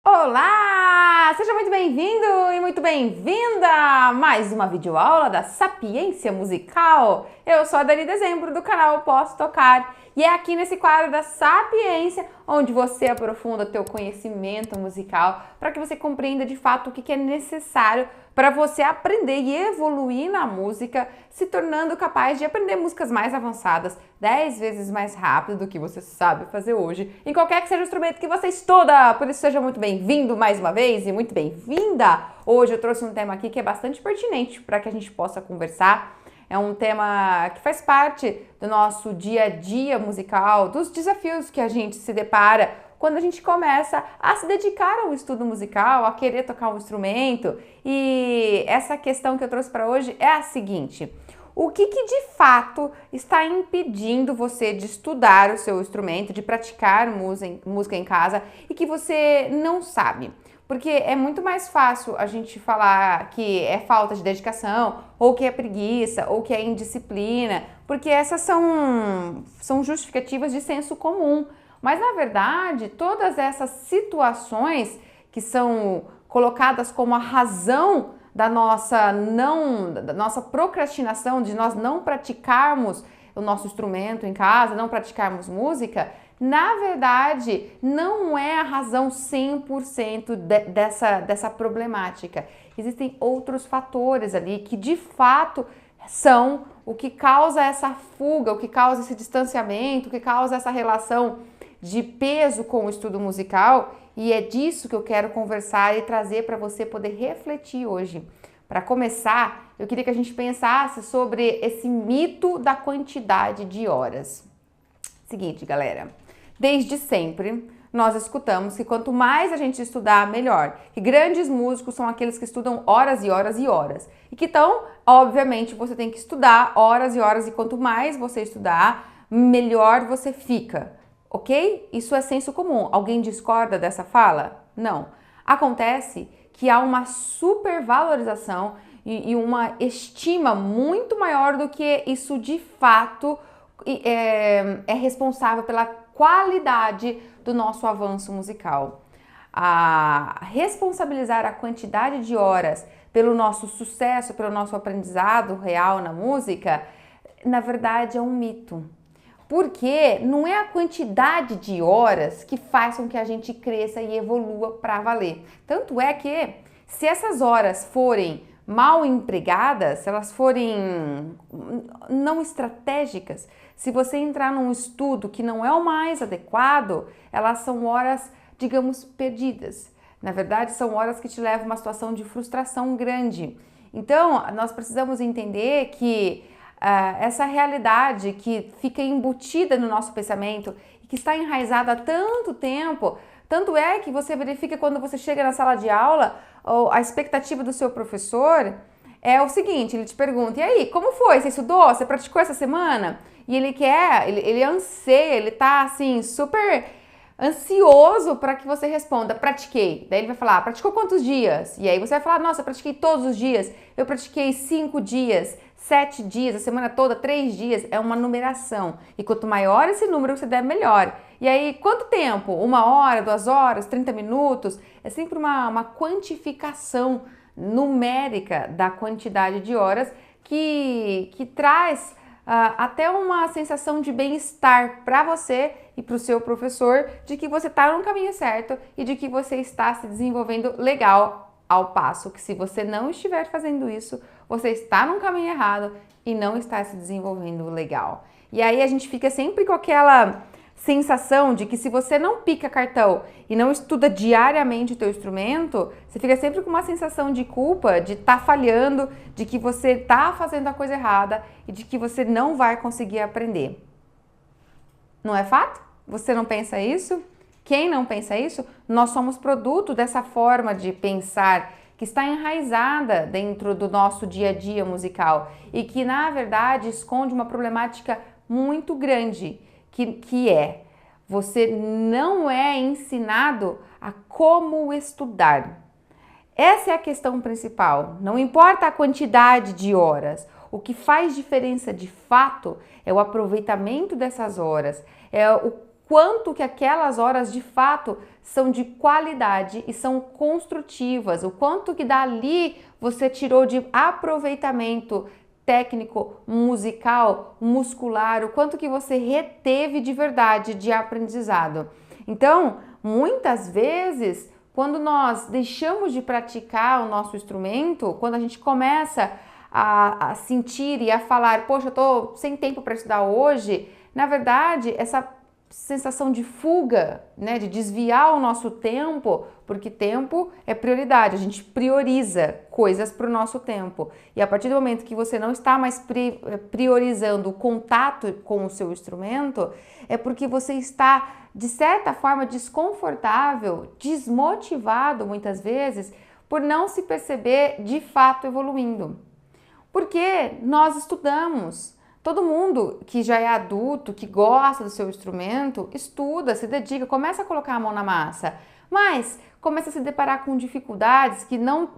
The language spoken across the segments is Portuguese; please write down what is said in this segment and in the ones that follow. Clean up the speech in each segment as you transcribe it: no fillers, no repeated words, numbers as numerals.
Olá! Seja muito bem-vindo e muito bem-vinda a mais uma videoaula da Sapiência Musical. Eu sou a Dani Dezembro, do canal Posso Tocar, e é aqui nesse quadro da Sapiência onde você aprofunda teu conhecimento musical para que você compreenda de fato o que é necessário para você aprender e evoluir na música, se tornando capaz de aprender músicas mais avançadas 10 vezes mais rápido do que você sabe fazer hoje, em qualquer que seja o instrumento que você estuda. Por isso, seja muito bem-vindo mais uma vez e muito bem-vinda! Hoje eu trouxe um tema aqui que é bastante pertinente para que a gente possa conversar. É um tema que faz parte do nosso dia a dia musical, dos desafios que a gente se depara quando a gente começa a se dedicar ao estudo musical, a querer tocar um instrumento. E essa questão que eu trouxe para hoje é a seguinte: o que de fato está impedindo você de estudar o seu instrumento, de praticar música em casa e que você não sabe? Porque é muito mais fácil a gente falar que é falta de dedicação, ou que é preguiça, ou que é indisciplina, porque essas são justificativas de senso comum. Mas, na verdade, todas essas situações que são colocadas como a razão da nossa procrastinação, de nós não praticarmos o nosso instrumento em casa, não praticarmos música, na verdade, não é a razão 100% dessa problemática. Existem outros fatores ali que, de fato, são o que causa essa fuga, o que causa esse distanciamento, o que causa essa relação de peso com o estudo musical, e é disso que eu quero conversar e trazer para você poder refletir hoje. Para começar, eu queria que a gente pensasse sobre esse mito da quantidade de horas. Seguinte, galera, desde sempre nós escutamos que quanto mais a gente estudar, melhor. Que grandes músicos são aqueles que estudam horas e horas e horas. E que então, obviamente, você tem que estudar horas e horas, e quanto mais você estudar, melhor você fica. Ok? Isso é senso comum. Alguém discorda dessa fala? Não. Acontece que há uma supervalorização e uma estima muito maior do que isso de fato é responsável pela qualidade do nosso avanço musical. A responsabilizar a quantidade de horas pelo nosso sucesso, pelo nosso aprendizado real na música, na verdade é um mito. Porque não é a quantidade de horas que faz com que a gente cresça e evolua para valer. Tanto é que, se essas horas forem mal empregadas, se elas forem não estratégicas, se você entrar num estudo que não é o mais adequado, elas são horas, digamos, perdidas. Na verdade, são horas que te levam a uma situação de frustração grande. Então, nós precisamos entender que essa realidade que fica embutida no nosso pensamento e que está enraizada há tanto tempo, tanto é que você verifica quando você chega na sala de aula, a expectativa do seu professor é o seguinte: ele te pergunta, e aí, como foi? Você estudou? Você praticou essa semana? E ele anseia, ele tá assim, super ansioso para que você responda, pratiquei. Daí ele vai falar, praticou quantos dias? E aí você vai falar, nossa, eu pratiquei todos os dias, eu pratiquei 5 dias, 7 dias, a semana toda, 3 dias, é uma numeração. E quanto maior esse número você der, melhor. E aí, quanto tempo? 1 hora, 2 horas, 30 minutos? É sempre uma quantificação numérica da quantidade de horas que traz até uma sensação de bem-estar para você e para o seu professor, de que você está no caminho certo e de que você está se desenvolvendo legal, ao passo que, se você não estiver fazendo isso, você está no caminho errado e não está se desenvolvendo legal. E aí a gente fica sempre com aquela sensação de que, se você não pica cartão e não estuda diariamente o teu instrumento, você fica sempre com uma sensação de culpa, de estar falhando, de que você está fazendo a coisa errada e de que você não vai conseguir aprender. Não é fato? Você não pensa isso? Quem não pensa isso? Nós somos produto dessa forma de pensar que está enraizada dentro do nosso dia a dia musical e que, na verdade, esconde uma problemática muito grande, que é: você não é ensinado a como estudar. Essa é a questão principal. Não importa a quantidade de horas. O que faz diferença de fato é o aproveitamento dessas horas, é o quanto que aquelas horas de fato são de qualidade e são construtivas. O quanto que dali você tirou de aproveitamento técnico, musical, muscular, o quanto que você reteve de verdade de aprendizado. Então, muitas vezes, quando nós deixamos de praticar o nosso instrumento, quando a gente começa a sentir e a falar, poxa, eu tô sem tempo para estudar hoje, na verdade, essa sensação de fuga, né, de desviar o nosso tempo, porque tempo é prioridade, a gente prioriza coisas para o nosso tempo. E a partir do momento que você não está mais priorizando o contato com o seu instrumento, é porque você está, de certa forma, desconfortável, desmotivado muitas vezes, por não se perceber de fato evoluindo. Porque nós estudamos. Todo mundo que já é adulto, que gosta do seu instrumento, estuda, se dedica, começa a colocar a mão na massa, mas começa a se deparar com dificuldades que não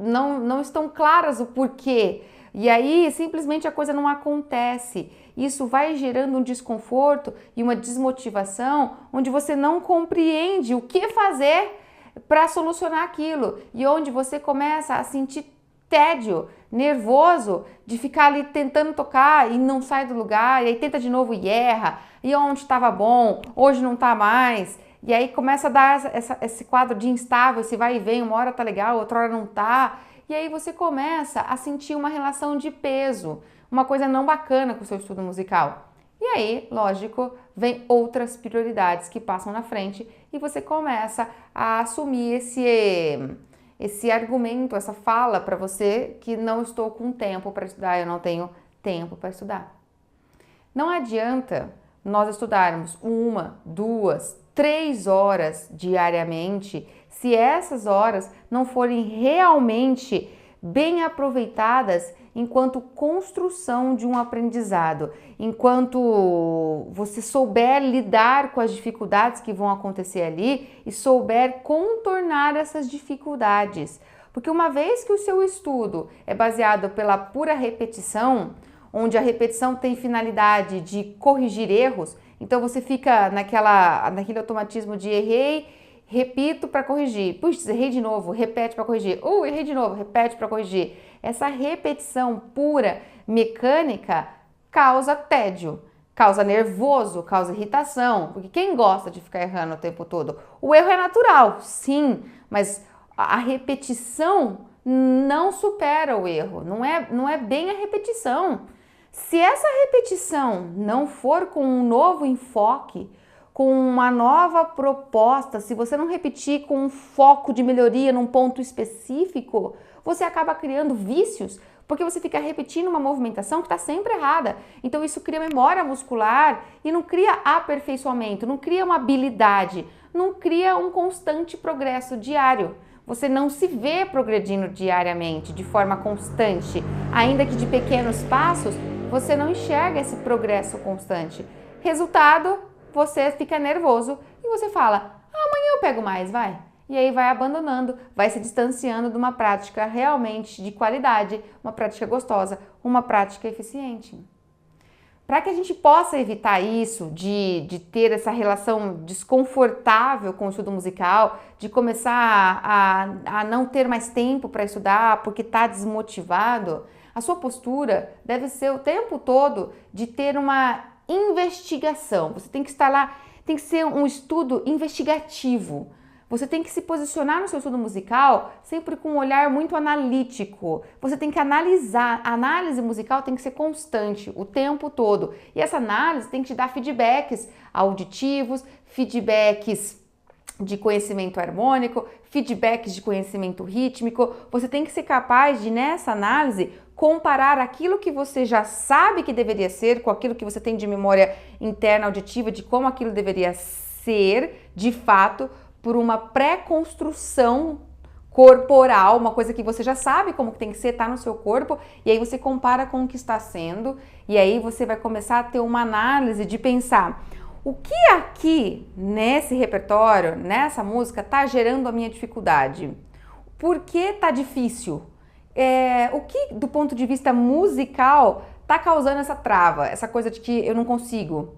estão claras o porquê. E aí, simplesmente a coisa não acontece. Isso vai gerando um desconforto e uma desmotivação, onde você não compreende o que fazer para solucionar aquilo e onde você começa a sentir tédio, nervoso de ficar ali tentando tocar e não sai do lugar, e aí tenta de novo e erra, e onde estava bom, hoje não tá mais, e aí começa a dar esse quadro de instável, esse vai e vem, uma hora tá legal, outra hora não tá, e aí você começa a sentir uma relação de peso, uma coisa não bacana com o seu estudo musical. E aí, lógico, vem outras prioridades que passam na frente e você começa a assumir esse argumento, essa fala para você que não estou com tempo para estudar, eu não tenho tempo para estudar. Não adianta nós estudarmos 1, 2, 3 horas diariamente se essas horas não forem realmente bem aproveitadas enquanto construção de um aprendizado, enquanto você souber lidar com as dificuldades que vão acontecer ali e souber contornar essas dificuldades. Porque uma vez que o seu estudo é baseado pela pura repetição, onde a repetição tem finalidade de corrigir erros, então você fica naquele automatismo de errei, repito para corrigir. Puxa, errei de novo, repete para corrigir. Errei de novo, repete para corrigir. Essa repetição pura, mecânica, causa tédio, causa nervoso, causa irritação. Porque quem gosta de ficar errando o tempo todo? O erro é natural, sim, mas a repetição não supera o erro. Não é bem a repetição. Se essa repetição não for com um novo enfoque, com uma nova proposta, se você não repetir com um foco de melhoria num ponto específico, você acaba criando vícios, porque você fica repetindo uma movimentação que está sempre errada. Então isso cria memória muscular e não cria aperfeiçoamento, não cria uma habilidade, não cria um constante progresso diário. Você não se vê progredindo diariamente, de forma constante, ainda que de pequenos passos, você não enxerga esse progresso constante. Resultado, você fica nervoso e você fala, amanhã eu pego mais, vai. E aí vai abandonando, vai se distanciando de uma prática realmente de qualidade, uma prática gostosa, uma prática eficiente. Para que a gente possa evitar isso, de ter essa relação desconfortável com o estudo musical, de começar a não ter mais tempo para estudar porque está desmotivado, a sua postura deve ser o tempo todo de ter uma investigação. Você tem que estar lá, tem que ser um estudo investigativo. Você tem que se posicionar no seu estudo musical sempre com um olhar muito analítico. Você tem que analisar. A análise musical tem que ser constante o tempo todo. E essa análise tem que te dar feedbacks auditivos, feedbacks de conhecimento harmônico, feedbacks de conhecimento rítmico. Você tem que ser capaz de, nessa análise, comparar aquilo que você já sabe que deveria ser com aquilo que você tem de memória interna auditiva, de como aquilo deveria ser, de fato, por uma pré-construção corporal, uma coisa que você já sabe como que tem que ser, tá no seu corpo, e aí você compara com o que está sendo, e aí você vai começar a ter uma análise de pensar o que aqui nesse repertório, nessa música, tá gerando a minha dificuldade? Por que tá difícil? O que, do ponto de vista musical, tá causando essa trava, essa coisa de que eu não consigo?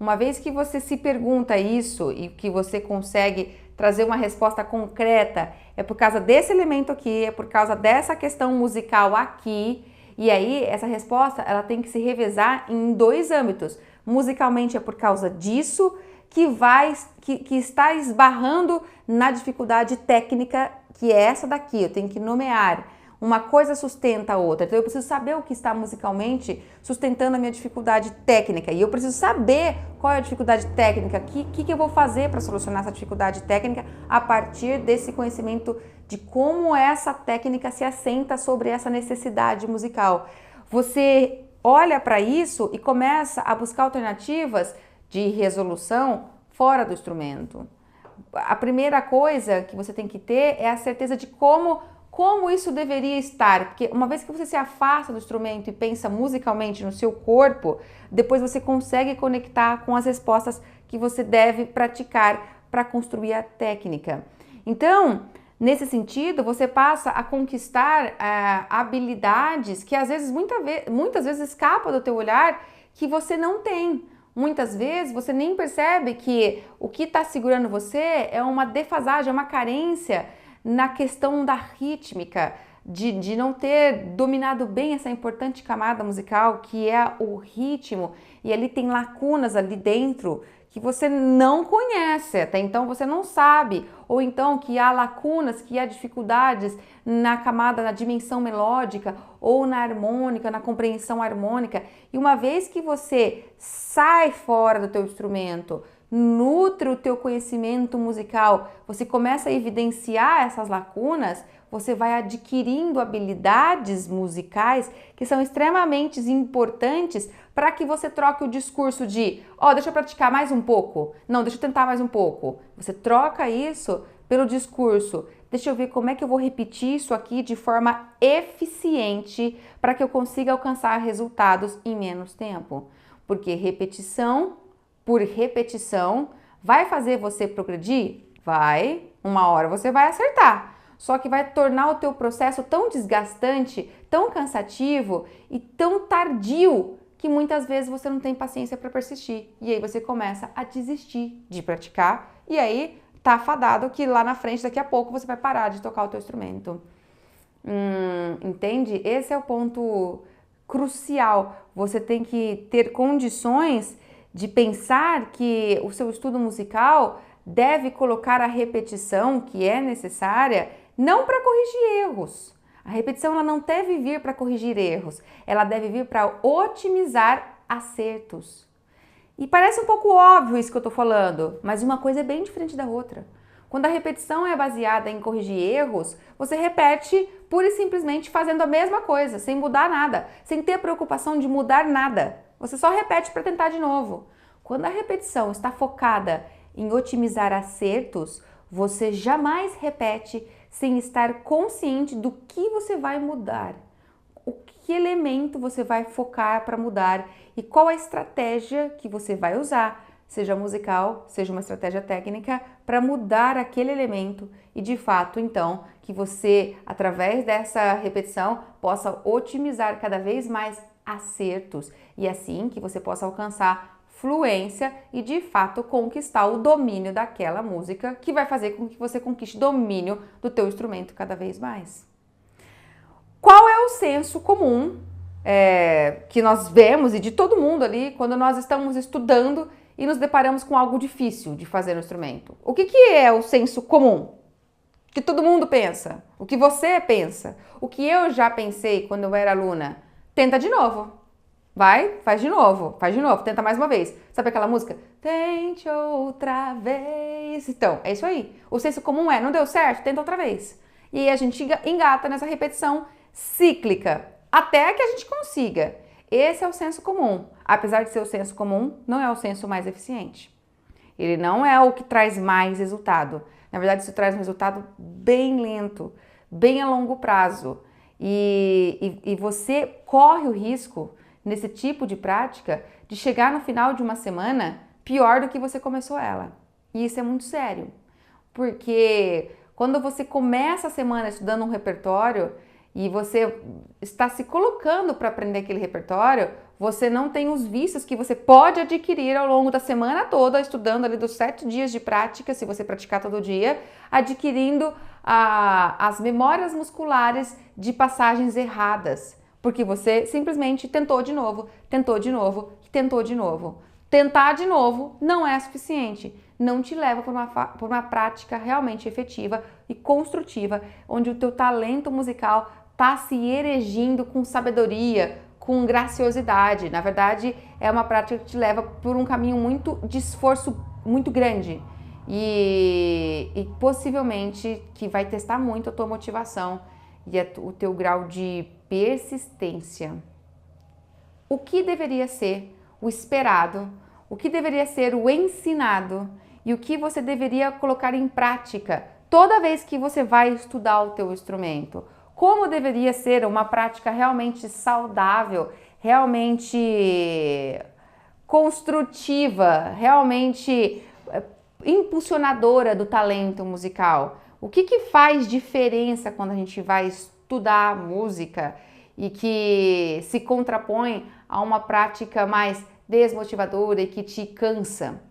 Uma vez que você se pergunta isso e que você consegue trazer uma resposta concreta, é por causa desse elemento aqui, é por causa dessa questão musical aqui. E aí, essa resposta, ela tem que se revezar em 2 âmbitos. Musicalmente é por causa disso que está esbarrando na dificuldade técnica, que é essa daqui. Eu tenho que nomear. Uma coisa sustenta a outra. Então eu preciso saber o que está musicalmente sustentando a minha dificuldade técnica. E eu preciso saber qual é a dificuldade técnica, o que eu vou fazer para solucionar essa dificuldade técnica a partir desse conhecimento de como essa técnica se assenta sobre essa necessidade musical. Você olha para isso e começa a buscar alternativas de resolução fora do instrumento. A primeira coisa que você tem que ter é a certeza de como isso deveria estar, porque uma vez que você se afasta do instrumento e pensa musicalmente no seu corpo, depois você consegue conectar com as respostas que você deve praticar para construir a técnica. Então, nesse sentido, você passa a conquistar habilidades que às vezes, muitas vezes escapam do teu olhar, que você não tem. Muitas vezes você nem percebe que o que está segurando você é uma defasagem, é uma carência na questão da rítmica, de não ter dominado bem essa importante camada musical que é o ritmo, e ali tem lacunas ali dentro que você não conhece, até então você não sabe, ou então que há lacunas, que há dificuldades na camada, na dimensão melódica, ou na harmônica, na compreensão harmônica, e uma vez que você sai fora do teu instrumento, nutre o teu conhecimento musical, você começa a evidenciar essas lacunas, você vai adquirindo habilidades musicais que são extremamente importantes para que você troque o discurso de deixa eu praticar mais um pouco, não, deixa eu tentar mais um pouco. Você troca isso pelo discurso, deixa eu ver como é que eu vou repetir isso aqui de forma eficiente para que eu consiga alcançar resultados em menos tempo. Porque repetição por repetição, vai fazer você progredir? Vai, uma hora você vai acertar. Só que vai tornar o teu processo tão desgastante, tão cansativo e tão tardio que muitas vezes você não tem paciência para persistir. E aí você começa a desistir de praticar e aí tá fadado que lá na frente, daqui a pouco, você vai parar de tocar o teu instrumento. Entende? Esse é o ponto crucial. Você tem que ter condições de pensar que o seu estudo musical deve colocar a repetição que é necessária, não para corrigir erros. A repetição ela não deve vir para corrigir erros, ela deve vir para otimizar acertos. E parece um pouco óbvio isso que eu estou falando, mas uma coisa é bem diferente da outra. Quando a repetição é baseada em corrigir erros, você repete pura e simplesmente fazendo a mesma coisa, sem mudar nada, sem ter preocupação de mudar nada. Você só repete para tentar de novo. Quando a repetição está focada em otimizar acertos, você jamais repete sem estar consciente do que você vai mudar. O que elemento você vai focar para mudar e qual a estratégia que você vai usar, seja musical, seja uma estratégia técnica, para mudar aquele elemento e de fato, então, que você, através dessa repetição, possa otimizar cada vez mais acertos e assim que você possa alcançar fluência e de fato conquistar o domínio daquela música que vai fazer com que você conquiste domínio do teu instrumento cada vez mais. Qual é o senso comum que nós vemos e de todo mundo ali quando nós estamos estudando e nos deparamos com algo difícil de fazer no instrumento? O que é o senso comum? O que todo mundo pensa? O que você pensa? O que eu já pensei quando eu era aluna? Tenta de novo. Vai, faz de novo, tenta mais uma vez. Sabe aquela música? Tente outra vez. Então, é isso aí. O senso comum não deu certo? Tenta outra vez. E aí a gente engata nessa repetição cíclica, até que a gente consiga. Esse é o senso comum. Apesar de ser o senso comum, não é o senso mais eficiente. Ele não é o que traz mais resultado. Na verdade, isso traz um resultado bem lento, bem a longo prazo. E você corre o risco, nesse tipo de prática, de chegar no final de uma semana pior do que você começou ela. E isso é muito sério, porque quando você começa a semana estudando um repertório e você está se colocando para aprender aquele repertório, você não tem os vícios que você pode adquirir ao longo da semana toda, estudando ali dos 7 dias de prática, se você praticar todo dia, adquirindo as memórias musculares de passagens erradas, porque você simplesmente tentou de novo, tentou de novo, tentou de novo. Tentar de novo não é suficiente, não te leva por uma prática realmente efetiva e construtiva, onde o teu talento musical está se erigindo com sabedoria, com graciosidade. Na verdade, é uma prática que te leva por um caminho de esforço muito grande e possivelmente que vai testar muito a tua motivação e o teu grau de persistência. O que deveria ser o esperado, o que deveria ser o ensinado e o que você deveria colocar em prática toda vez que você vai estudar o teu instrumento? Como deveria ser uma prática realmente saudável, realmente construtiva, realmente impulsionadora do talento musical? O que faz diferença quando a gente vai estudar música e que se contrapõe a uma prática mais desmotivadora e que te cansa?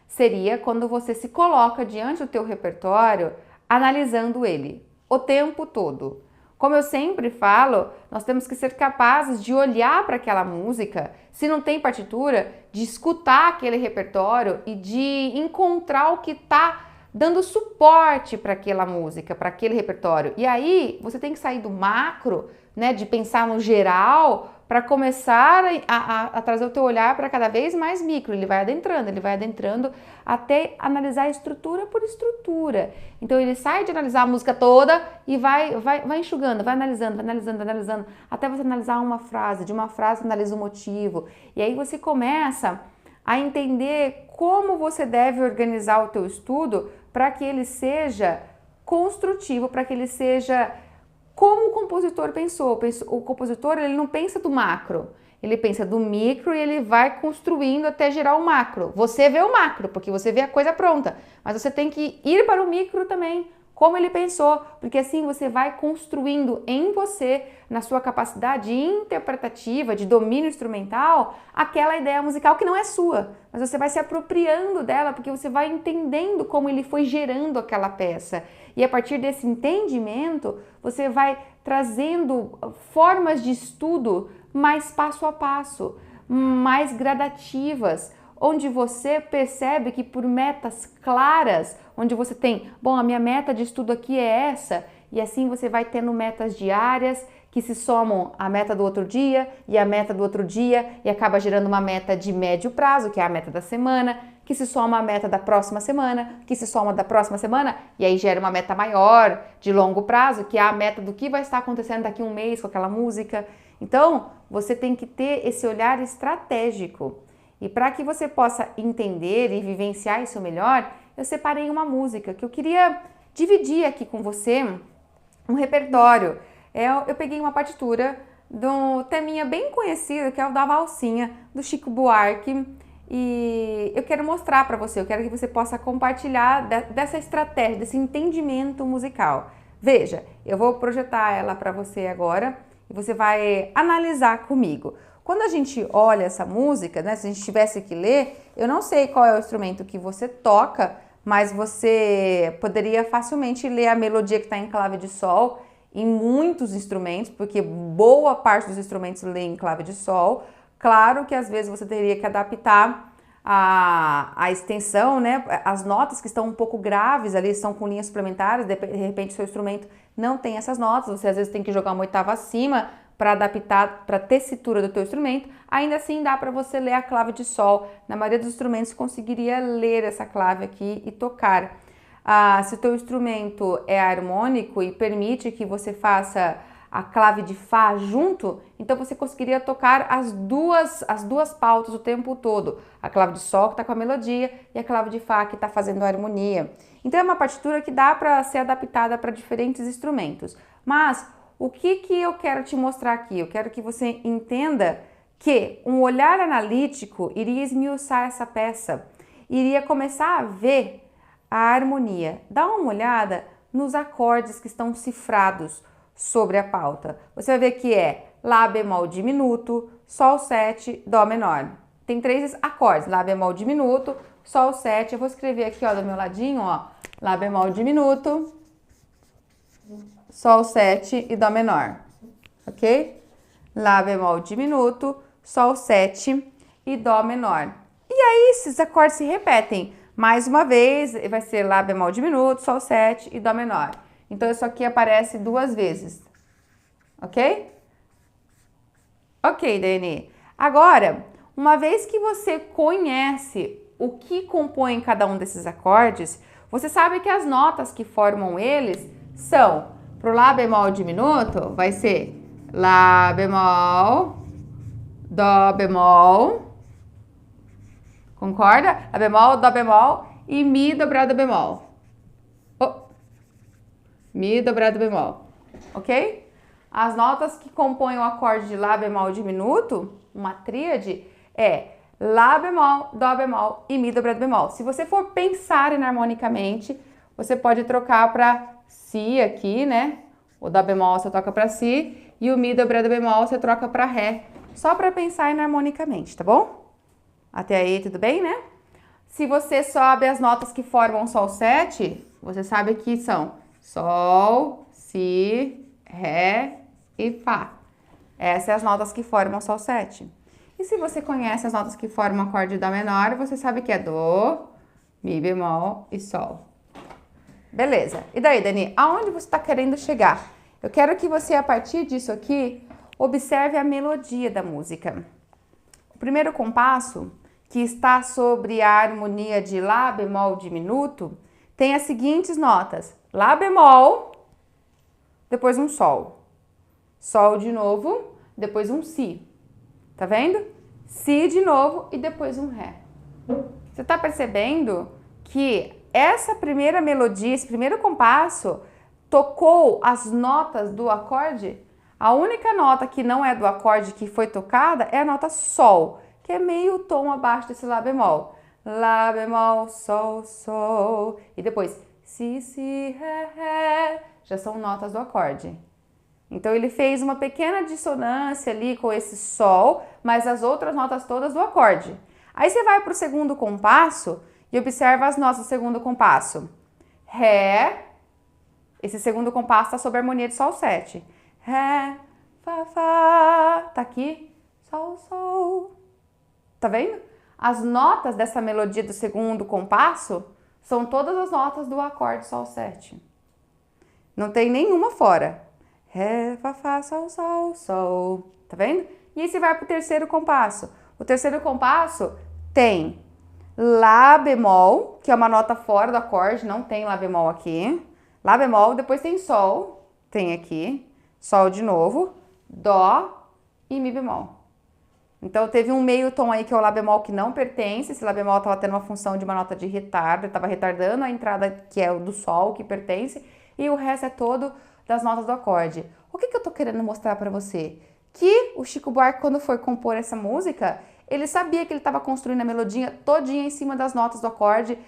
Seria quando você se coloca diante do teu repertório, analisando ele o tempo todo. Como eu sempre falo, nós temos que ser capazes de olhar para aquela música, se não tem partitura, de escutar aquele repertório e de encontrar o que está dando suporte para aquela música, para aquele repertório. E aí você tem que sair do macro, né, de pensar no geral, para começar a trazer o teu olhar para cada vez mais micro. Ele vai adentrando até analisar estrutura por estrutura. Então ele sai de analisar a música toda e vai enxugando, vai analisando, até você analisar uma frase. De uma frase analisa o motivo. E aí você começa a entender como você deve organizar o teu estudo para que ele seja construtivo, para que ele seja como o compositor pensou. O compositor, ele não pensa do macro, ele pensa do micro e ele vai construindo até gerar o macro. Você vê o macro, porque você vê a coisa pronta, mas você tem que ir para o micro também, como ele pensou, porque assim você vai construindo em você, na sua capacidade interpretativa, de domínio instrumental, aquela ideia musical que não é sua, mas você vai se apropriando dela, porque você vai entendendo como ele foi gerando aquela peça. E a partir desse entendimento, você vai trazendo formas de estudo mais passo a passo, mais gradativas, onde você percebe que por metas claras, onde você tem, bom, a minha meta de estudo aqui é essa, e assim você vai tendo metas diárias que se somam à meta do outro dia e à meta do outro dia e acaba gerando uma meta de médio prazo, que é a meta da semana, que se soma à meta da próxima semana, que se soma da próxima semana e aí gera uma meta maior de longo prazo, que é a meta do que vai estar acontecendo daqui a um mês com aquela música. Então, você tem que ter esse olhar estratégico. E para que você possa entender e vivenciar isso melhor, eu separei uma música que eu queria dividir aqui com você, um repertório. Eu peguei uma partitura de um teminha bem conhecido, que é o da Valsinha, do Chico Buarque, e eu quero mostrar para você, eu quero que você possa compartilhar dessa estratégia, desse entendimento musical. Veja, eu vou projetar ela para você agora e você vai analisar comigo. Quando a gente olha essa música, né, se a gente tivesse que ler, eu não sei qual é o instrumento que você toca, mas você poderia facilmente ler a melodia que está em clave de sol em muitos instrumentos, porque boa parte dos instrumentos lê em clave de sol. Claro que às vezes você teria que adaptar a extensão, né? As notas que estão um pouco graves ali, estão com linhas suplementares, de repente seu instrumento não tem essas notas, você às vezes tem que jogar uma oitava acima para adaptar para a tessitura do teu instrumento. Ainda assim dá para você ler a clave de sol. Na maioria dos instrumentos conseguiria ler essa clave aqui e tocar. Se o teu instrumento é harmônico e permite que você faça a clave de Fá junto, então você conseguiria tocar as duas pautas o tempo todo. A clave de Sol que está com a melodia e a clave de Fá que está fazendo a harmonia. Então é uma partitura que dá para ser adaptada para diferentes instrumentos. Mas o que eu quero te mostrar aqui? Eu quero que você entenda que um olhar analítico iria esmiuçar essa peça, iria começar a ver a harmonia. Dá uma olhada nos acordes que estão cifrados. sobre a pauta. Você vai ver que é Lá bemol diminuto, Sol 7, Dó menor. Tem 3 acordes, Lá bemol diminuto, Sol 7. Eu vou escrever aqui, ó, do meu ladinho, ó, Lá bemol diminuto, Sol 7 e Dó menor, ok? Lá bemol diminuto, Sol 7 e Dó menor. E aí esses acordes se repetem. Mais uma vez, vai ser Lá bemol diminuto, Sol 7 e Dó menor. Então isso aqui aparece 2 vezes, ok? Ok, Dani. Agora, uma vez que você conhece o que compõe cada um desses acordes, você sabe que as notas que formam eles são, pro Lá bemol diminuto, vai ser Lá bemol, Dó bemol, concorda? Lá bemol, Dó bemol e Mi dobrado bemol. Oh. Mi dobrado bemol, ok? As notas que compõem o acorde de Lá bemol diminuto, uma tríade, é Lá bemol, Dó bemol e Mi dobrado bemol. Se você for pensar enarmonicamente, você pode trocar para Si aqui, né? O Dó bemol você toca para Si e o Mi dobrado bemol você troca para Ré. Só para pensar enarmonicamente, tá bom? Até aí tudo bem, né? Se você sabe as notas que formam Sol 7, você sabe que são Sol, Si, Ré e Fá. Essas são as notas que formam Sol 7. E se você conhece as notas que formam o acorde de Dó menor, você sabe que é Dó, Mi bemol e Sol. Beleza. E daí, Dani, aonde você está querendo chegar? Eu quero que você, a partir disso aqui, observe a melodia da música. O primeiro compasso, que está sobre a harmonia de Lá bemol diminuto, tem as seguintes notas. Lá bemol, depois um Sol. Sol de novo, depois um Si. Tá vendo? Si de novo e depois um Ré. Você tá percebendo que essa primeira melodia, esse primeiro compasso, tocou as notas do acorde? A única nota que não é do acorde que foi tocada é a nota Sol, que é meio tom abaixo desse Lá bemol. Lá bemol, Sol, Sol. E depois Si, Si, Ré, Ré. Já são notas do acorde. Então ele fez uma pequena dissonância ali com esse Sol, mas as outras notas todas do acorde. Aí você vai para o segundo compasso e observa as notas do segundo compasso. Ré, esse segundo compasso está sob a harmonia de Sol 7. Ré, Fá, Fá, tá aqui, Sol, Sol. Tá vendo? As notas dessa melodia do segundo compasso são todas as notas do acorde Sol 7. Não tem nenhuma fora. Ré, Fá, Fá, Sol, Sol, Sol. Tá vendo? E aí você vai pro terceiro compasso. O terceiro compasso tem Lá bemol, que é uma nota fora do acorde, não tem Lá bemol aqui. Lá bemol, depois tem Sol, tem aqui. Sol de novo, Dó e Mi bemol. Então teve um meio tom aí que é o Lá bemol que não pertence. Esse Lá bemol estava tendo uma função de uma nota de retardo, estava retardando a entrada que é o do Sol, que pertence. E o resto é todo das notas do acorde. O que eu tô querendo mostrar para você? Que o Chico Buarque, quando foi compor essa música, ele sabia que ele estava construindo a melodia todinha em cima das notas do acorde,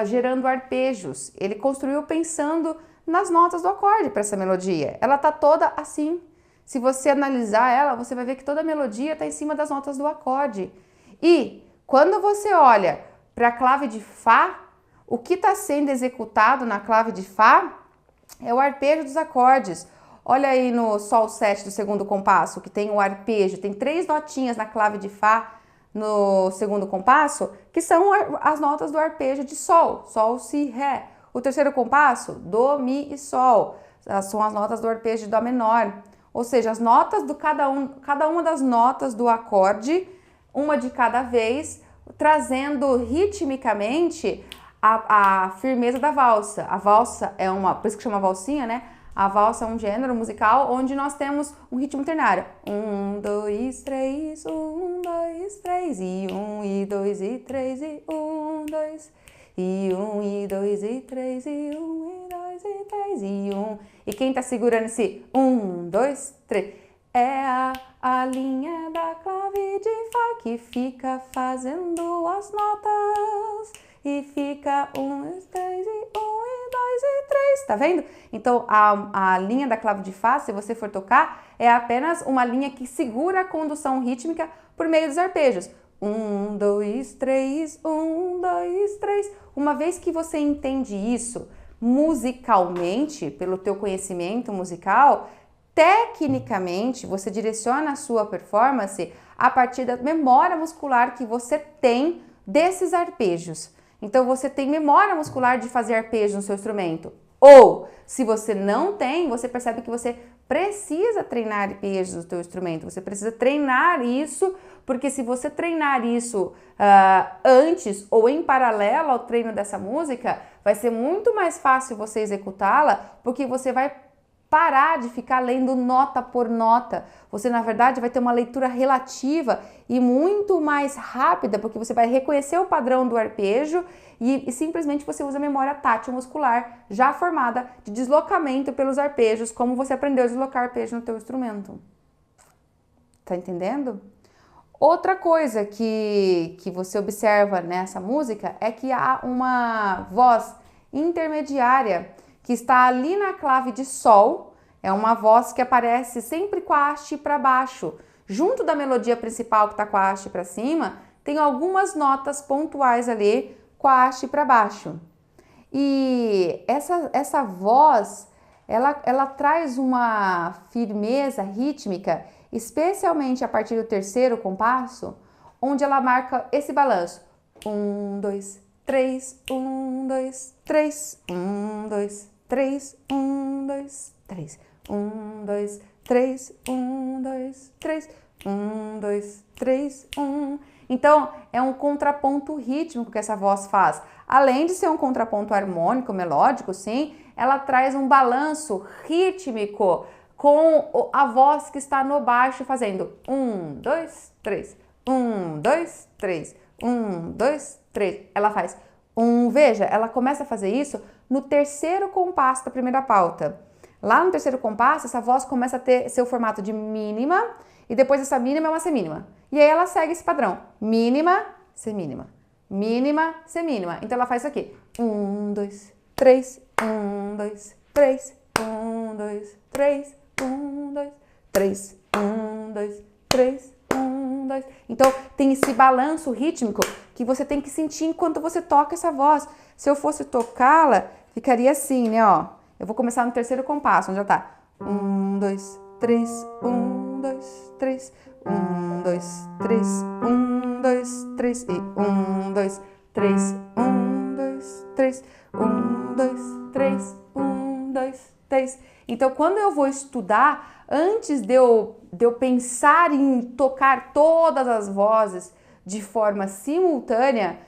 gerando arpejos. Ele construiu pensando nas notas do acorde para essa melodia. Ela tá toda assim. Se você analisar ela, você vai ver que toda a melodia está em cima das notas do acorde. E quando você olha para a clave de Fá, o que está sendo executado na clave de Fá é o arpejo dos acordes. Olha aí no Sol 7 do segundo compasso, que tem o arpejo, tem 3 notinhas na clave de Fá no segundo compasso, que são as notas do arpejo de Sol, Sol, Si, Ré. O terceiro compasso, Dó, Mi e Sol, são as notas do arpejo de Dó menor. Ou seja, as notas do cada uma das notas do acorde, uma de cada vez, trazendo ritmicamente a firmeza da valsa. A valsa é por isso que chama valsinha, né? A valsa é um gênero musical onde nós temos um ritmo ternário. 1, 2, 3, 1, 2, 3, e 1, e 2, e 3, e 1, 2, e 1, e 2, e 3, e 1, e 2, e 3, e 1. E quem tá segurando esse 1, 2, 3? É a linha da clave de Fá que fica fazendo as notas. E fica 1, 2, 3, e 1, e 2, 2 e 3, tá vendo? Então, a linha da clave de Fá, se você for tocar, é apenas uma linha que segura a condução rítmica por meio dos arpejos. 1, 2, 3, 1, 2, 3. Uma vez que você entende isso musicalmente, pelo teu conhecimento musical, tecnicamente, você direciona a sua performance a partir da memória muscular que você tem desses arpejos. Então, você tem memória muscular de fazer arpejos no seu instrumento. Ou, se você não tem, você percebe que você precisa treinar arpejos no seu instrumento. Você precisa treinar isso, porque se você treinar isso antes ou em paralelo ao treino dessa música, vai ser muito mais fácil você executá-la, porque você vai parar de ficar lendo nota por nota. Você, na verdade, vai ter uma leitura relativa e muito mais rápida, porque você vai reconhecer o padrão do arpejo e simplesmente você usa a memória tátil muscular já formada de deslocamento pelos arpejos, como você aprendeu a deslocar arpejo no teu instrumento. Tá entendendo? Outra coisa que você observa nessa música é que há uma voz intermediária que está ali na clave de Sol, é uma voz que aparece sempre com a haste para baixo. Junto da melodia principal que está com a haste para cima, tem algumas notas pontuais ali com a haste para baixo. E essa voz, ela traz uma firmeza rítmica, especialmente a partir do terceiro compasso, onde ela marca esse balanço. 1, 2, 3, 1, 2, 3, 1, 2, 3, 1, 2, 3, 1, 2, 3, 1, 2, 3, 1, 2, 3, 1. Então, é um contraponto rítmico que essa voz faz. Além de ser um contraponto harmônico, melódico, sim, ela traz um balanço rítmico com a voz que está no baixo fazendo 1, 2, 3, 1, 2, 3, 1, 2, 3. Ela faz veja, ela começa a fazer isso no terceiro compasso da primeira pauta. Lá no terceiro compasso, essa voz começa a ter seu formato de mínima e depois essa mínima é uma semínima. E aí ela segue esse padrão, mínima, semínima, mínima, semínima. Então ela faz isso aqui, 1, 2, 3, 1, 2, 3, 1, 2, 3, 1, 2, 3, 1, 2, 3, 1, 2. Então tem esse balanço rítmico que você tem que sentir enquanto você toca essa voz. Se eu fosse tocá-la, ficaria assim, né, ó. Eu vou começar no terceiro compasso, onde já tá. 1, 2, 3, 1, 2, 3, 1, 2, 3, 1, 2, 3 e 1, 2, 3, 1, 2, 3, 1, 2, 3, 1, 2, 3. Então, quando eu vou estudar, antes de eu pensar em tocar todas as vozes de forma simultânea,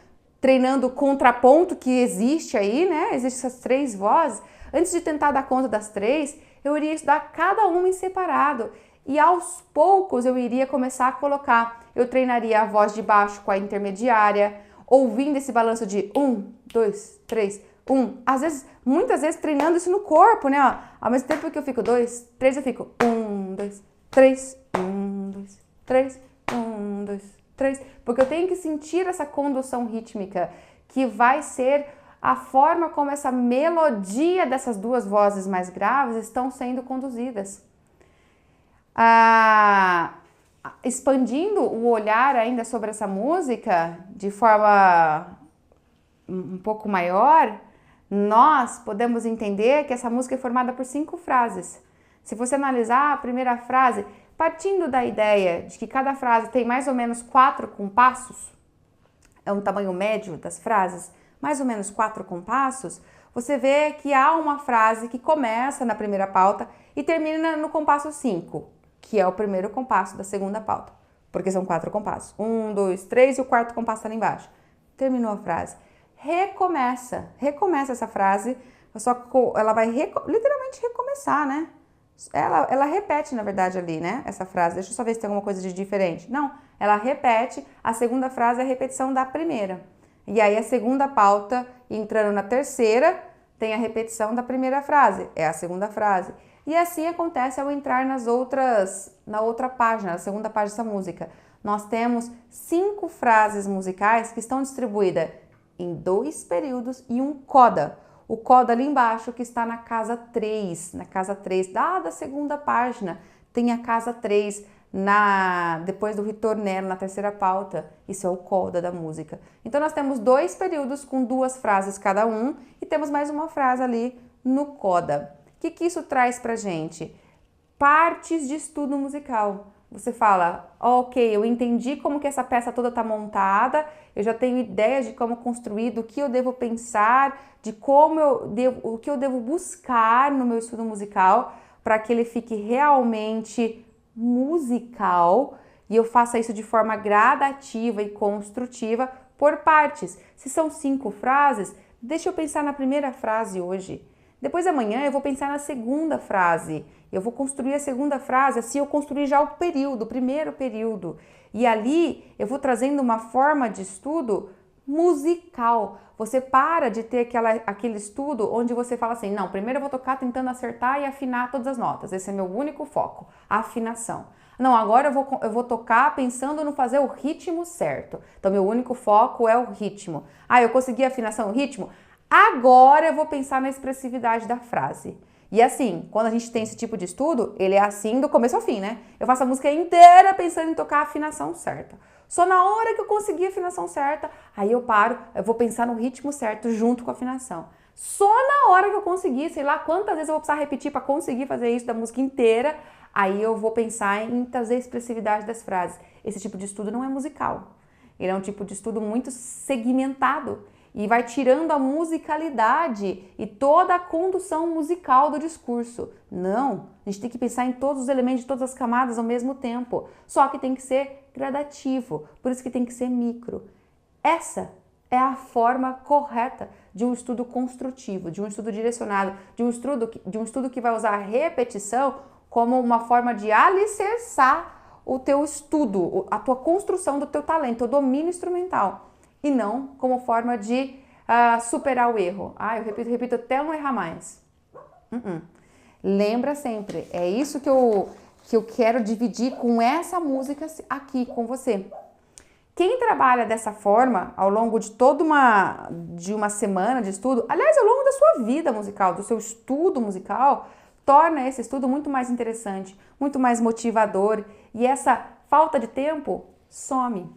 treinando o contraponto que existe aí, né? Existem essas três vozes. Antes de tentar dar conta das três, eu iria estudar cada uma em separado. E aos poucos eu iria começar a colocar. Eu treinaria a voz de baixo com a intermediária, ouvindo esse balanço de 1, 2, 3, 1. Às vezes, muitas vezes treinando isso no corpo, né? Ao mesmo tempo que eu fico 2, 3, eu fico 1, 2, 3, 1, 2, 3, 1, 2, 3. Porque eu tenho que sentir essa condução rítmica, que vai ser a forma como essa melodia dessas duas vozes mais graves estão sendo conduzidas. Expandindo o olhar ainda sobre essa música de forma um pouco maior, nós podemos entender que essa música é formada por 5 frases. Se você analisar a primeira frase, partindo da ideia de que cada frase tem mais ou menos 4 compassos, é um tamanho médio das frases, mais ou menos 4 compassos, você vê que há uma frase que começa na primeira pauta e termina no compasso 5, que é o primeiro compasso da segunda pauta, porque são 4 compassos. 1, 2, 3 e o quarto compasso está lá embaixo. Terminou a frase. Recomeça essa frase, só que ela vai literalmente recomeçar, né? Ela repete, na verdade, ali, né? Essa frase. Deixa eu só ver se tem alguma coisa de diferente. Não, ela repete, a segunda frase é a repetição da primeira. E aí a segunda pauta, entrando na terceira, tem a repetição da primeira frase, é a segunda frase. E assim acontece ao entrar na outra página, na segunda página dessa música. Nós temos 5 frases musicais que estão distribuídas em 2 períodos e um coda. o coda ali embaixo que está na casa 3, da segunda página, tem a casa 3, depois do ritornello, na terceira pauta, isso é o coda da música. Então nós temos 2 períodos com 2 frases cada um e temos mais uma frase ali no coda. O que isso traz pra gente? Partes de estudo musical. Você fala, ok, eu entendi como que essa peça toda está montada, eu já tenho ideia de como construir, do que eu devo pensar, de o que eu devo buscar no meu estudo musical para que ele fique realmente musical e eu faça isso de forma gradativa e construtiva por partes. Se são 5 frases, deixa eu pensar na primeira frase hoje. Depois amanhã eu vou pensar na segunda frase. Eu vou construir a segunda frase, assim eu construir já o primeiro período. E ali eu vou trazendo uma forma de estudo musical. Você para de ter aquele estudo onde você fala assim, não, primeiro eu vou tocar tentando acertar e afinar todas as notas. Esse é meu único foco, a afinação. Não, agora eu vou tocar pensando no fazer o ritmo certo. Então, meu único foco é o ritmo. Ah, eu consegui a afinação no ritmo? Agora eu vou pensar na expressividade da frase. E assim, quando a gente tem esse tipo de estudo, ele é assim do começo ao fim, né? Eu faço a música inteira pensando em tocar a afinação certa. Só na hora que eu conseguir a afinação certa, aí eu paro, eu vou pensar no ritmo certo junto com a afinação. Só na hora que eu conseguir, sei lá quantas vezes eu vou precisar repetir para conseguir fazer isso da música inteira, aí eu vou pensar em trazer a expressividade das frases. Esse tipo de estudo não é musical. Ele é um tipo de estudo muito segmentado e vai tirando a musicalidade e toda a condução musical do discurso. Não, a gente tem que pensar em todos os elementos de todas as camadas ao mesmo tempo, só que tem que ser gradativo, por isso que tem que ser micro. Essa é a forma correta de um estudo construtivo, de um estudo direcionado, de um estudo que vai usar a repetição como uma forma de alicerçar o teu estudo, a tua construção do teu talento, o domínio instrumental. E não como forma de superar o erro. Eu repito até não errar mais. Lembra sempre, é isso que eu quero dividir com essa música aqui com você. Quem trabalha dessa forma ao longo de de uma semana de estudo, aliás, ao longo da sua vida musical, do seu estudo musical, torna esse estudo muito mais interessante, muito mais motivador e essa falta de tempo some.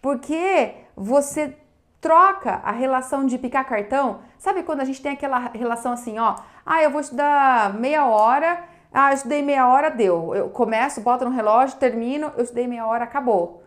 Porque você troca a relação de picar cartão. Sabe quando a gente tem aquela relação assim, ó, eu vou estudar meia hora, eu estudei meia hora, deu. Eu começo, boto no relógio, termino, eu estudei meia hora, acabou.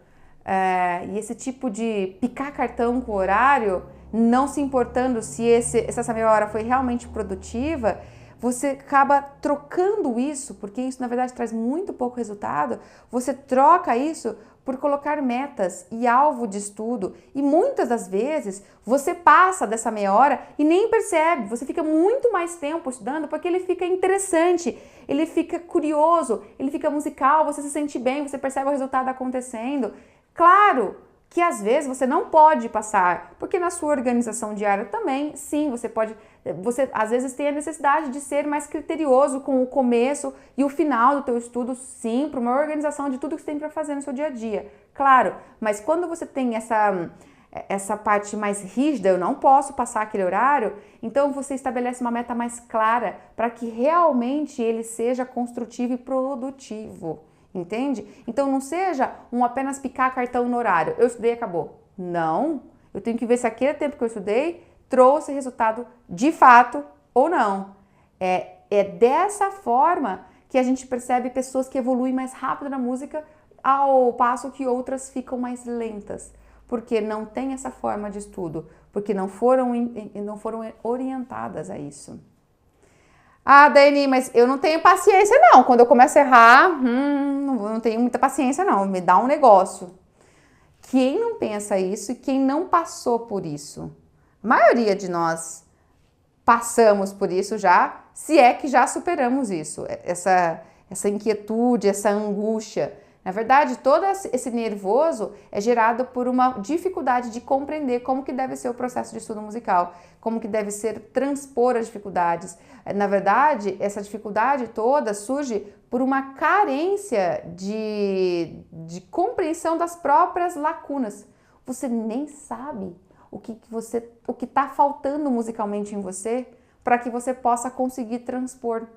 E esse tipo de picar cartão com o horário, não se importando se essa meia hora foi realmente produtiva, você acaba trocando isso, porque isso na verdade traz muito pouco resultado, você troca isso por colocar metas e alvo de estudo e muitas das vezes você passa dessa meia hora e nem percebe, você fica muito mais tempo estudando porque ele fica interessante, ele fica curioso, ele fica musical, você se sente bem, você percebe o resultado acontecendo. Claro que às vezes você não pode passar, porque na sua organização diária também, sim, você às vezes tem a necessidade de ser mais criterioso com o começo e o final do teu estudo, sim, para uma organização de tudo que você tem para fazer no seu dia a dia. Claro, mas quando você tem essa parte mais rígida, eu não posso passar aquele horário, então você estabelece uma meta mais clara para que realmente ele seja construtivo e produtivo. Entende? Então não seja apenas picar cartão no horário. Eu estudei e acabou. Não. Eu tenho que ver se aquele tempo que eu estudei trouxe resultado de fato ou não. É dessa forma que a gente percebe pessoas que evoluem mais rápido na música ao passo que outras ficam mais lentas. Porque não tem essa forma de estudo. Porque não foram orientadas a isso. Dani, mas eu não tenho paciência não, quando eu começo a errar, não tenho muita paciência não, me dá um negócio. Quem não pensa isso e quem não passou por isso? A maioria de nós passamos por isso já, se é que já superamos isso, essa inquietude, essa angústia. Na verdade, todo esse nervoso é gerado por uma dificuldade de compreender como que deve ser o processo de estudo musical, como que deve ser transpor as dificuldades. Na verdade, essa dificuldade toda surge por uma carência de compreensão das próprias lacunas. Você nem sabe o que está faltando musicalmente em você, para que você possa conseguir transpor,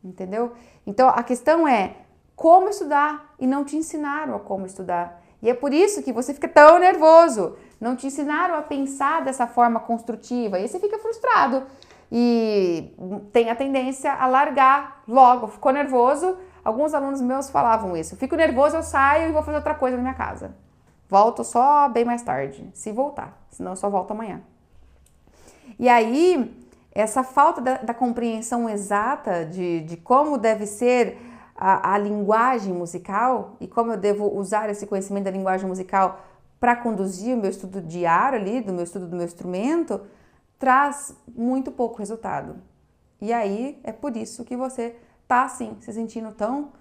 entendeu? Então a questão é como estudar e não te ensinaram a como estudar. E é por isso que você fica tão nervoso. Não te ensinaram a pensar dessa forma construtiva e você fica frustrado e tem a tendência a largar logo. Ficou nervoso? Alguns alunos meus falavam isso. Fico nervoso, eu saio e vou fazer outra coisa na minha casa. Volto só bem mais tarde, se voltar, senão eu só volto amanhã. E aí, essa falta da compreensão exata de como deve ser a linguagem musical e como eu devo usar esse conhecimento da linguagem musical para conduzir o meu estudo diário ali, do meu estudo do meu instrumento, traz muito pouco resultado. E aí, é por isso que você tá assim, se sentindo tão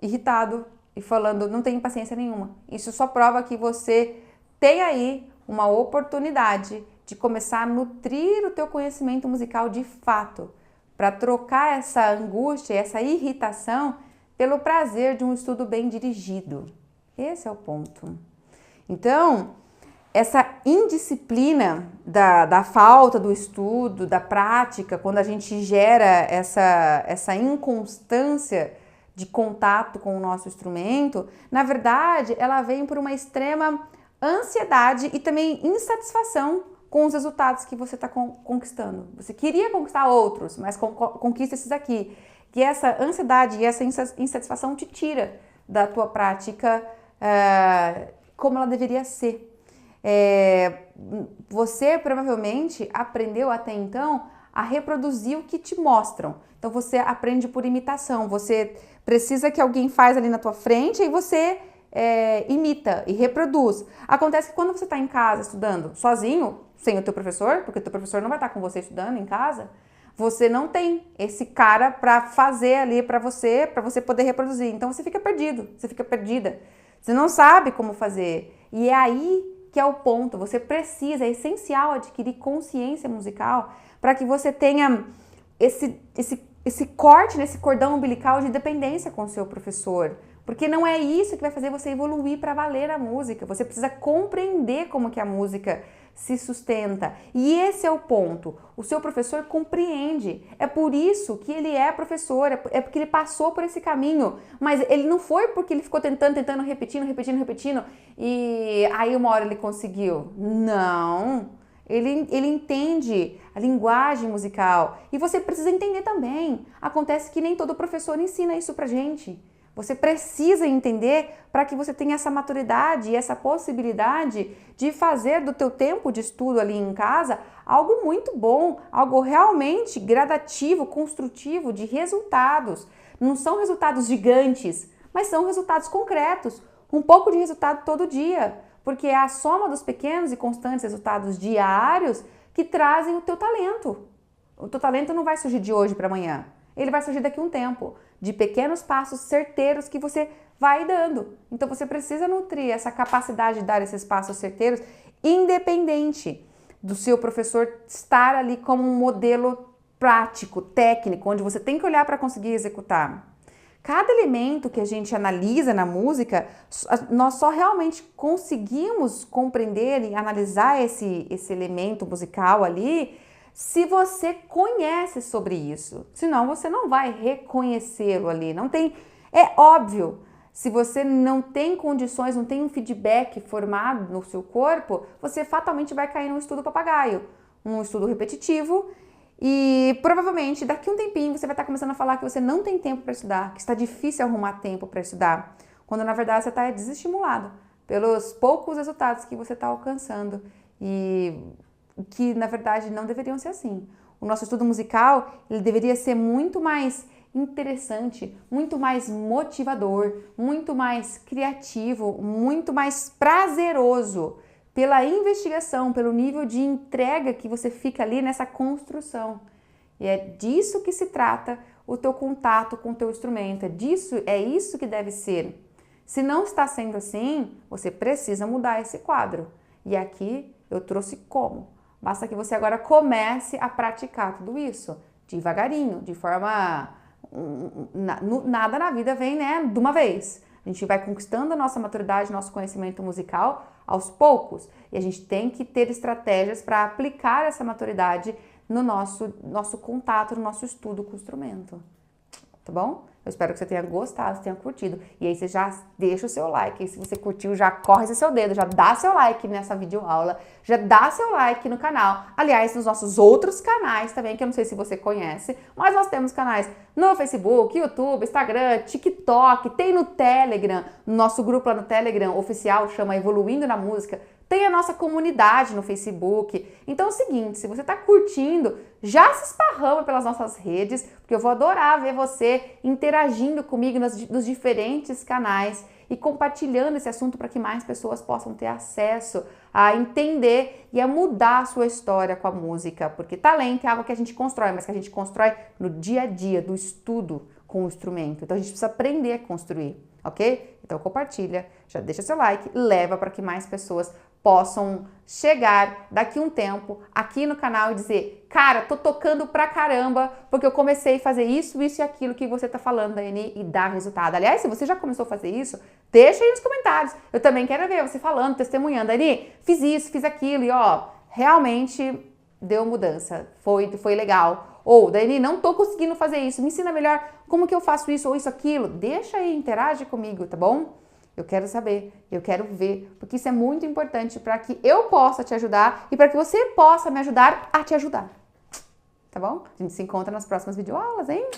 irritado e falando, não tem paciência nenhuma. Isso só prova que você tem aí uma oportunidade de começar a nutrir o teu conhecimento musical de fato, para trocar essa angústia, essa irritação pelo prazer de um estudo bem dirigido. Esse é o ponto. Então, essa indisciplina da falta do estudo, da prática, quando a gente gera essa inconstância de contato com o nosso instrumento, na verdade, ela vem por uma extrema ansiedade e também insatisfação com os resultados que você está conquistando. Você queria conquistar outros, mas conquista esses aqui. Que essa ansiedade e essa insatisfação te tira da tua prática como ela deveria ser. Você provavelmente aprendeu até então a reproduzir o que te mostram. Então você aprende por imitação. Você precisa que alguém faz ali na tua frente e você imita e reproduz. Acontece que quando você está em casa estudando sozinho, sem o teu professor, porque o teu professor não vai estar com você estudando em casa, você não tem esse cara para fazer ali para você poder reproduzir. Então você fica perdido, você fica perdida. Você não sabe como fazer. E é aí que é o ponto. Você precisa, é essencial adquirir consciência musical para que você tenha esse corte nesse cordão umbilical de dependência com o seu professor. Porque não é isso que vai fazer você evoluir para valer a música. Você precisa compreender como que a música se sustenta. E esse é o ponto. O seu professor compreende. É por isso que ele é professor, é porque ele passou por esse caminho. Mas ele não foi porque ele ficou tentando, repetindo, e aí uma hora ele conseguiu. Não. Ele entende a linguagem musical. E você precisa entender também. Acontece que nem todo professor ensina isso pra gente. Você precisa entender para que você tenha essa maturidade e essa possibilidade de fazer do teu tempo de estudo ali em casa algo muito bom, algo realmente gradativo, construtivo, de resultados. Não são resultados gigantes, mas são resultados concretos. Um pouco de resultado todo dia, porque é a soma dos pequenos e constantes resultados diários que trazem o teu talento. O teu talento não vai surgir de hoje para amanhã. Ele vai surgir daqui a um tempo, de pequenos passos certeiros que você vai dando. Então você precisa nutrir essa capacidade de dar esses passos certeiros, independente do seu professor estar ali como um modelo prático, técnico, onde você tem que olhar para conseguir executar. Cada elemento que a gente analisa na música, nós só realmente conseguimos compreender e analisar esse elemento musical ali se você conhece sobre isso. Senão você não vai reconhecê-lo ali. Não tem, é óbvio, se você não tem condições, não tem um feedback formado no seu corpo, você fatalmente vai cair num estudo papagaio, um estudo repetitivo. E provavelmente daqui a um tempinho você vai estar começando a falar que você não tem tempo para estudar, que está difícil arrumar tempo para estudar, quando na verdade você está desestimulado pelos poucos resultados que você está alcançando e que na verdade não deveriam ser assim. O nosso estudo musical, ele deveria ser muito mais interessante, muito mais motivador, muito mais criativo, muito mais prazeroso, pela investigação, pelo nível de entrega que você fica ali nessa construção. E é disso que se trata o teu contato com o teu instrumento, é isso que deve ser. Se não está sendo assim, você precisa mudar esse quadro. E aqui eu trouxe como. Basta que você agora comece a praticar tudo isso, devagarinho, de forma... Nada na vida vem, né, de uma vez. A gente vai conquistando a nossa maturidade, nosso conhecimento musical aos poucos. E a gente tem que ter estratégias para aplicar essa maturidade no nosso contato, no nosso estudo com o instrumento. Tá bom? Eu espero que você tenha gostado, tenha curtido. E aí você já deixa o seu like. E se você curtiu, já corre esse seu dedo, já dá seu like nessa videoaula, já dá seu like no canal. Aliás, nos nossos outros canais também, que eu não sei se você conhece, mas nós temos canais no Facebook, YouTube, Instagram, TikTok, tem no Telegram, no nosso grupo lá no Telegram oficial, chama Evoluindo na Música. Tem a nossa comunidade no Facebook. Então é o seguinte, se você está curtindo, já se esparrama pelas nossas redes, porque eu vou adorar ver você interagindo comigo nos diferentes canais e compartilhando esse assunto para que mais pessoas possam ter acesso a entender e a mudar a sua história com a música. Porque talento é algo que a gente constrói, mas que a gente constrói no dia a dia, do estudo com o instrumento. Então a gente precisa aprender a construir, ok? Então compartilha, já deixa seu like, leva para que mais pessoas possam chegar daqui um tempo aqui no canal e dizer, cara, tô tocando pra caramba porque eu comecei a fazer isso e aquilo que você tá falando, Daiane, e dá resultado. Aliás, se você já começou a fazer isso, deixa aí nos comentários. Eu também quero ver você falando, testemunhando. Daiane, fiz isso, fiz aquilo e ó, realmente deu mudança, foi legal. Ou, Daiane, não tô conseguindo fazer isso, me ensina melhor como que eu faço isso ou isso, aquilo. Deixa aí, interage comigo, tá bom? Eu quero saber, eu quero ver, porque isso é muito importante para que eu possa te ajudar e para que você possa me ajudar a te ajudar. Tá bom? A gente se encontra nas próximas videoaulas, hein?